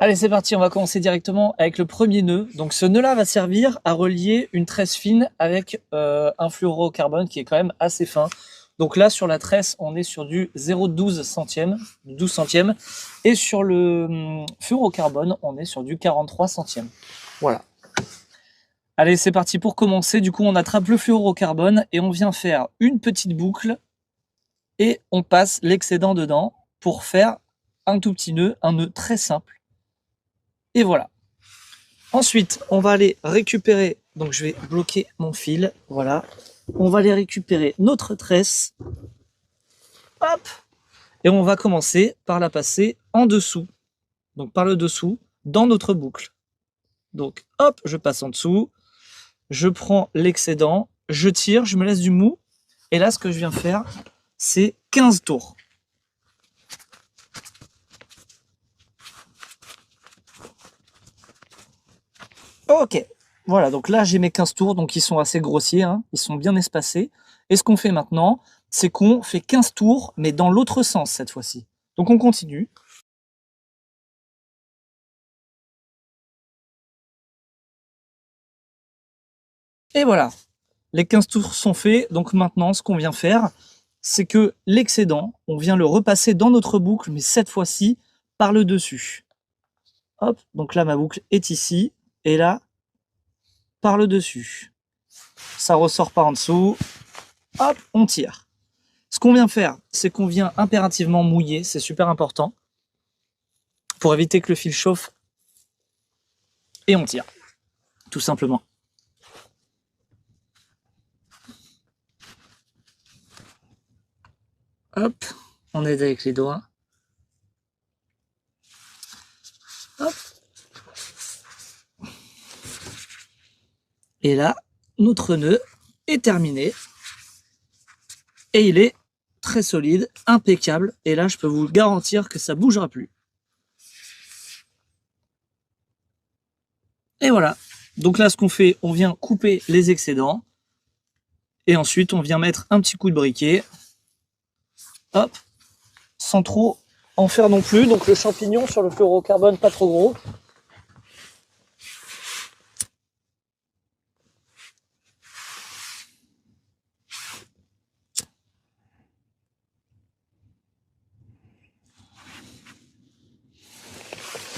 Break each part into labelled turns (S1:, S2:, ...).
S1: Allez, c'est parti, on va commencer directement avec le premier nœud. Donc ce nœud-là va servir à relier une tresse fine avec un fluorocarbone qui est quand même assez fin. Donc là, sur la tresse, on est sur du 0,12 centième, 12 centièmes. Et sur le fluorocarbone, on est sur du 43 centièmes. Voilà. Allez, c'est parti pour commencer. Du coup, on attrape le fluorocarbone et on vient faire une petite boucle et on passe l'excédent dedans pour faire un tout petit nœud, un nœud très simple. Et voilà. Ensuite, on va aller récupérer, donc je vais bloquer mon fil, voilà. On va aller récupérer notre tresse, hop, et on va commencer par la passer en dessous, donc par le dessous, dans notre boucle. Donc hop, je passe en dessous, je prends l'excédent, je tire, je me laisse du mou, et là ce que je viens faire, c'est 15 tours. Ok, voilà, donc là j'ai mes 15 tours, donc ils sont assez grossiers, hein, ils sont bien espacés. Et ce qu'on fait maintenant, c'est qu'on fait 15 tours, mais dans l'autre sens cette fois-ci. Donc on continue. Et voilà, les 15 tours sont faits, donc maintenant ce qu'on vient faire, c'est que l'excédent, on vient le repasser dans notre boucle, mais cette fois-ci par le dessus. Hop, donc là ma boucle est ici, et là, par le dessus. Ça ressort par en dessous, hop, on tire. Ce qu'on vient faire, c'est qu'on vient impérativement mouiller, c'est super important, pour éviter que le fil chauffe, et on tire, tout simplement. Hop, on aide avec les doigts. Hop. Et là, notre nœud est terminé. Et il est très solide, impeccable. Et là, je peux vous garantir que ça ne bougera plus. Et voilà. Donc là, ce qu'on fait, on vient couper les excédents. Et ensuite, on vient mettre un petit coup de briquet. Hop. Sans trop en faire non plus. Donc le champignon sur le fluorocarbone, pas trop gros.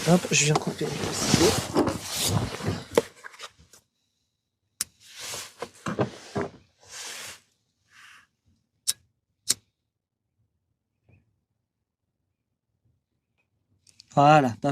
S1: Hop, je viens couper les ciseaux. Voilà, pas plus.